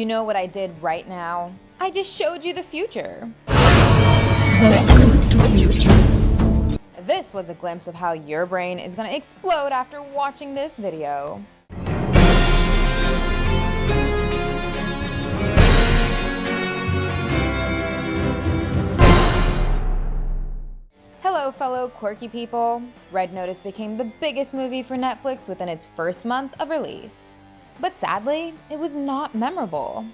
know what I did right now? I just showed you the future. Welcome to the future. This was a glimpse of how your brain is gonna explode after watching this video. Hello fellow quirky people. Red Notice became the biggest movie for Netflix within its first month of release. But sadly, it was not memorable.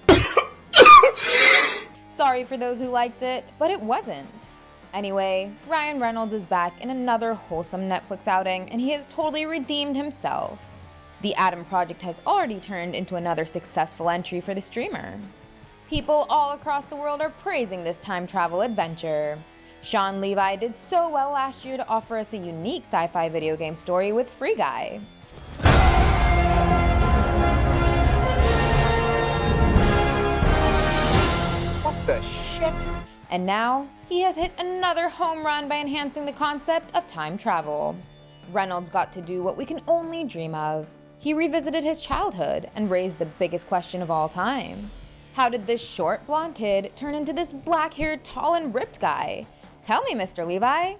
Sorry for those who liked it, but it wasn't. Anyway, Ryan Reynolds is back in another wholesome Netflix outing, and he has totally redeemed himself. The Adam Project has already turned into another successful entry for the streamer. People all across the world are praising this time travel adventure. Shawn Levy did so well last year to offer us a unique sci-fi video game story with Free Guy. What the shit? And now, he has hit another home run by enhancing the concept of time travel. Reynolds got to do what we can only dream of. He revisited his childhood and raised the biggest question of all time. How did this short blonde kid turn into this black-haired, tall and ripped guy? Tell me, Mr. Levi.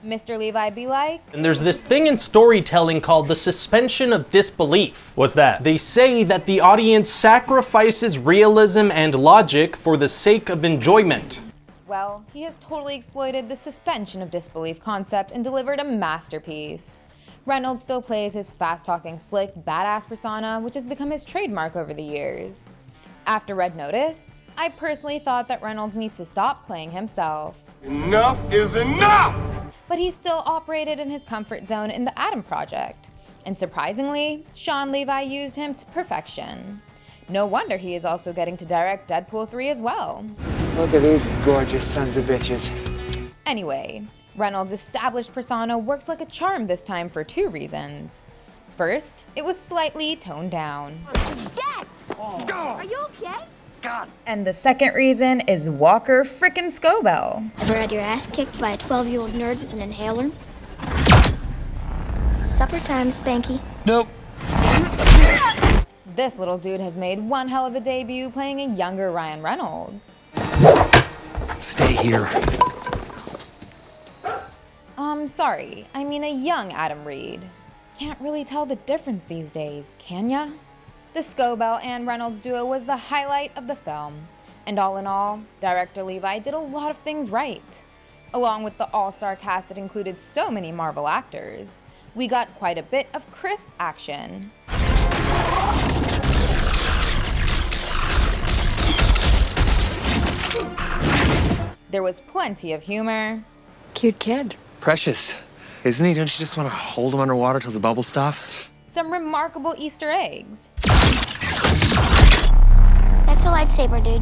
Mr. Levi be like? And there's this thing in storytelling called the suspension of disbelief. What's that? They say that the audience sacrifices realism and logic for the sake of enjoyment. Well, he has totally exploited the suspension of disbelief concept and delivered a masterpiece. Reynolds still plays his fast-talking, slick, badass persona, which has become his trademark over the years. After Red Notice, I personally thought that Reynolds needs to stop playing himself. Enough is enough! But he still operated in his comfort zone in the Adam Project. And surprisingly, Shawn Levy used him to perfection. No wonder he is also getting to direct Deadpool 3 as well. Look at these gorgeous sons of bitches. Anyway, Reynolds' established persona works like a charm this time for two reasons. First, it was slightly toned down. Dad! Are you okay? God. And the second reason is Walker frickin' Scobell. Ever had your ass kicked by a 12-year-old nerd with an inhaler? Supper time, Spanky. Nope. This little dude has made one hell of a debut playing a younger Ryan Reynolds. Stay here. Sorry, I mean a young Adam Reed. Can't really tell the difference these days, can ya? The Scobell and Reynolds duo was the highlight of the film, and all in all, director Levy did a lot of things right. Along with the all-star cast that included so many Marvel actors, we got quite a bit of crisp action. There was plenty of humor. Cute kid. Precious. Isn't he? Don't you just want to hold him underwater till the bubbles stop? Some remarkable Easter eggs. That's a lightsaber, dude.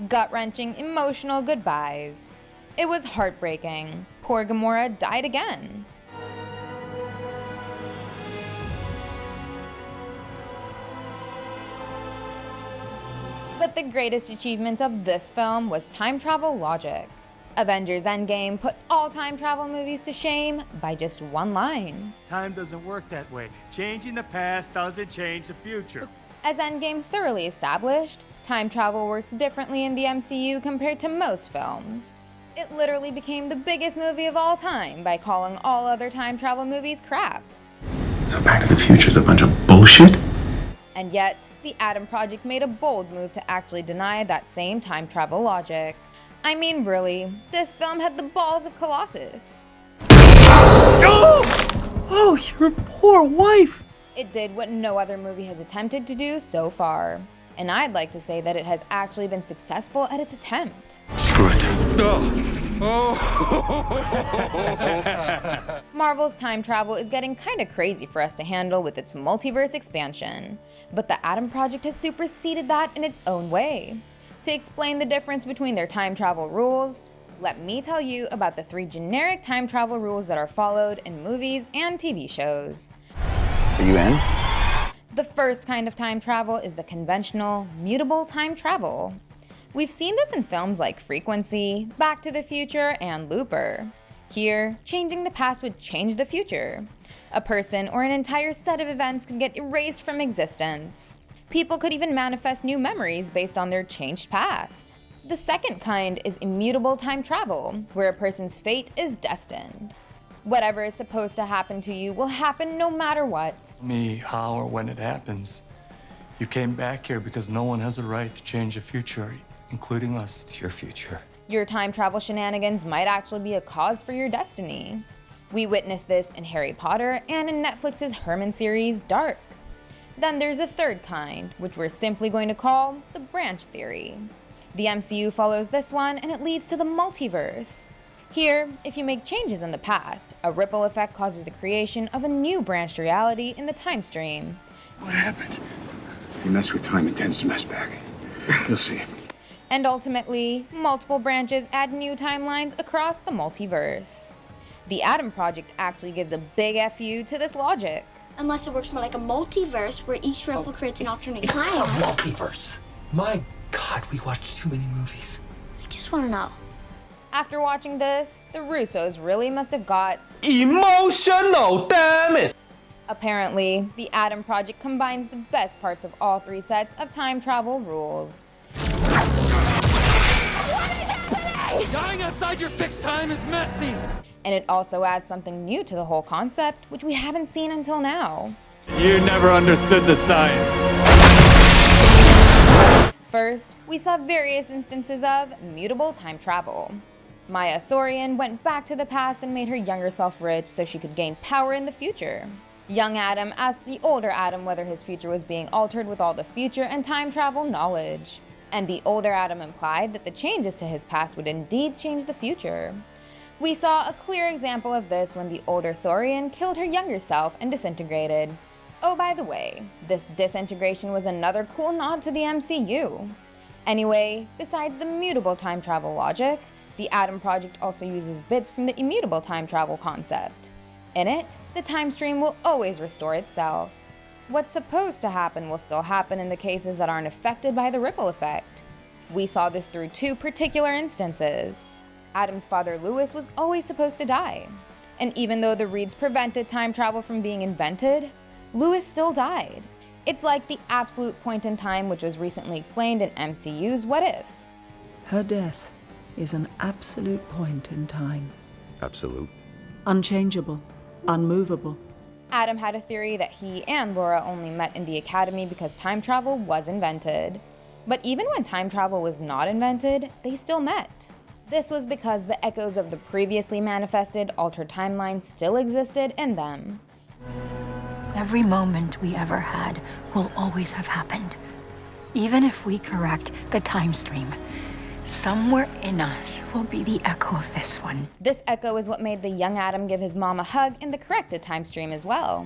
Gut-wrenching, emotional goodbyes. It was heartbreaking. Poor Gamora died again. But the greatest achievement of this film was time travel logic. Avengers Endgame put all time travel movies to shame by just one line. Time doesn't work that way. Changing the past doesn't change the future. As Endgame thoroughly established, time travel works differently in the MCU compared to most films. It literally became the biggest movie of all time by calling all other time travel movies crap. So Back to the Future is a bunch of bullshit? And yet, the Adam Project made a bold move to actually deny that same time travel logic. I mean, really, this film had the balls of Colossus. Oh, your poor wife! It did what no other movie has attempted to do so far. And I'd like to say that it has actually been successful at its attempt. Screw it. Marvel's time travel is getting kinda crazy for us to handle with its multiverse expansion. But the Adam Project has superseded that in its own way. To explain the difference between their time travel rules, let me tell you about the 3 generic time travel rules that are followed in movies and TV shows. Are you in? The first kind of time travel is the conventional, mutable time travel. We've seen this in films like Frequency, Back to the Future, and Looper. Here, changing the past would change the future. A person or an entire set of events could get erased from existence. People could even manifest new memories based on their changed past. The second kind is immutable time travel, where a person's fate is destined. Whatever is supposed to happen to you will happen no matter what. Me, how or when it happens. You came back here because no one has a right to change the future, including us. It's your future. Your time travel shenanigans might actually be a cause for your destiny. We witnessed this in Harry Potter and in Netflix's Herman series, Dark. Then there's a third kind, which we're simply going to call the branch theory. The MCU follows this one, and it leads to the multiverse. Here, if you make changes in the past, a ripple effect causes the creation of a new branched reality in the time stream. What happened? You mess with time, it tends to mess back. You'll see. And ultimately, multiple branches add new timelines across the multiverse. The Atom Project actually gives a big FU to this logic. Unless it works more like a multiverse where each ripple creates an alternate It's time. not a multiverse. My God, we watched too many movies. I just want to know. After watching this, the Russos really must have got Emotional, damn it! Apparently, the Atom Project combines the best parts of all three sets of time travel rules. Dying outside your fixed time is messy. And it also adds something new to the whole concept, which we haven't seen until now. You never understood the science. First, we saw various instances of mutable time travel. Maya Sorian went back to the past and made her younger self rich so she could gain power in the future. Young Adam asked the older Adam whether his future was being altered with all the future and time travel knowledge. And the older Adam implied that the changes to his past would indeed change the future. We saw a clear example of this when the older Sorian killed her younger self and disintegrated. Oh, by the way, this disintegration was another cool nod to the MCU. Anyway, besides the mutable time travel logic, the Atom Project also uses bits from the immutable time travel concept. In it, the time stream will always restore itself. What's supposed to happen will still happen in the cases that aren't affected by the ripple effect. We saw this through two particular instances. Adam's father Lewis was always supposed to die. And even though the Reeds prevented time travel from being invented, Lewis still died. It's like the absolute point in time which was recently explained in MCU's What If. Her death is an absolute point in time. Absolute. Unchangeable, unmovable. Adam had a theory that he and Laura only met in the academy because time travel was invented. But even when time travel was not invented, they still met. This was because the echoes of the previously manifested altered timelines still existed in them. Every moment we ever had will always have happened. Even if we correct the time stream, somewhere in us will be the echo of this one. This echo is what made the young Adam give his mom a hug in the corrected time stream as well.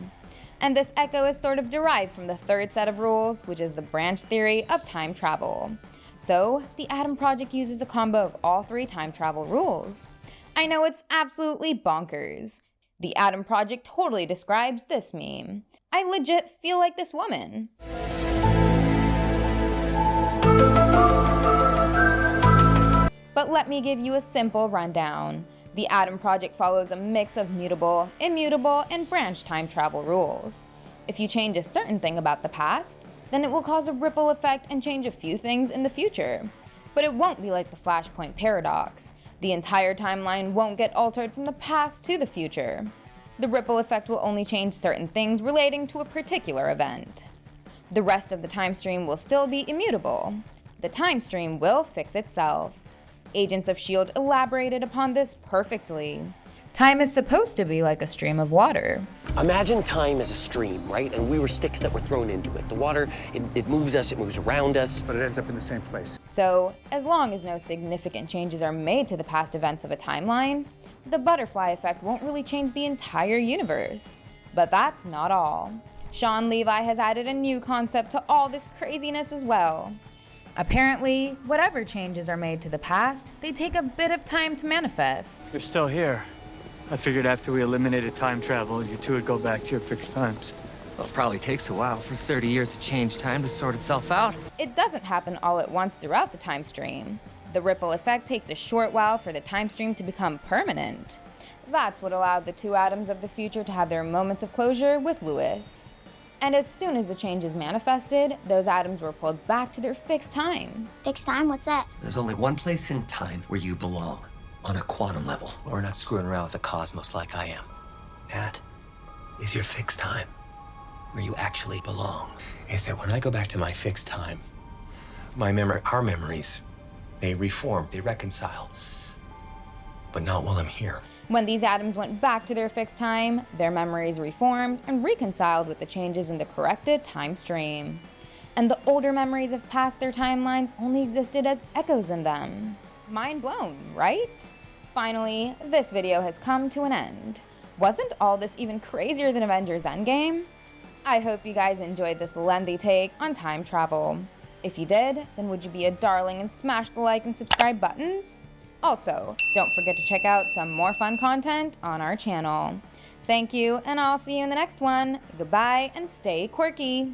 And this echo is sort of derived from the third set of rules, which is the branch theory of time travel. So, the Atom Project uses a combo of all three time travel rules. I know it's absolutely bonkers. The Atom Project totally describes this meme. I legit feel like this woman. But let me give you a simple rundown. The Atom Project follows a mix of mutable, immutable, and branch time travel rules. If you change a certain thing about the past, then it will cause a ripple effect and change a few things in the future. But it won't be like the Flashpoint paradox. The entire timeline won't get altered from the past to the future. The ripple effect will only change certain things relating to a particular event. The rest of the time stream will still be immutable. The time stream will fix itself. Agents of S.H.I.E.L.D. elaborated upon this perfectly. Time is supposed to be like a stream of water. Imagine time as a stream, right? And we were sticks that were thrown into it. The water, it moves us, it moves around us. But it ends up in the same place. So, as long as no significant changes are made to the past events of a timeline, the butterfly effect won't really change the entire universe. But that's not all. Shawn Levy has added a new concept to all this craziness as well. Apparently, whatever changes are made to the past, they take a bit of time to manifest. You're still here. I figured after we eliminated time travel, you two would go back to your fixed times. Well, it probably takes a while for 30 years to change time to sort itself out. It doesn't happen all at once throughout the time stream. The ripple effect takes a short while for the time stream to become permanent. That's what allowed the two Adams of the future to have their moments of closure with Lewis. And as soon as the changes manifested, those atoms were pulled back to their fixed time. Fixed time? What's that? There's only one place in time where you belong. On a quantum level. We're not screwing around with the cosmos like I am. That is your fixed time. Where you actually belong. Is that when I go back to my fixed time, our memories, they reform, they reconcile. But not while I'm here. When these atoms went back to their fixed time, their memories reformed and reconciled with the changes in the corrected time stream. And the older memories of past their timelines only existed as echoes in them. Mind blown, right? Finally, this video has come to an end. Wasn't all this even crazier than Avengers Endgame? I hope you guys enjoyed this lengthy take on time travel. If you did, then would you be a darling and smash the like and subscribe buttons? Also, don't forget to check out some more fun content on our channel. Thank you, and I'll see you in the next one. Goodbye, and stay quirky.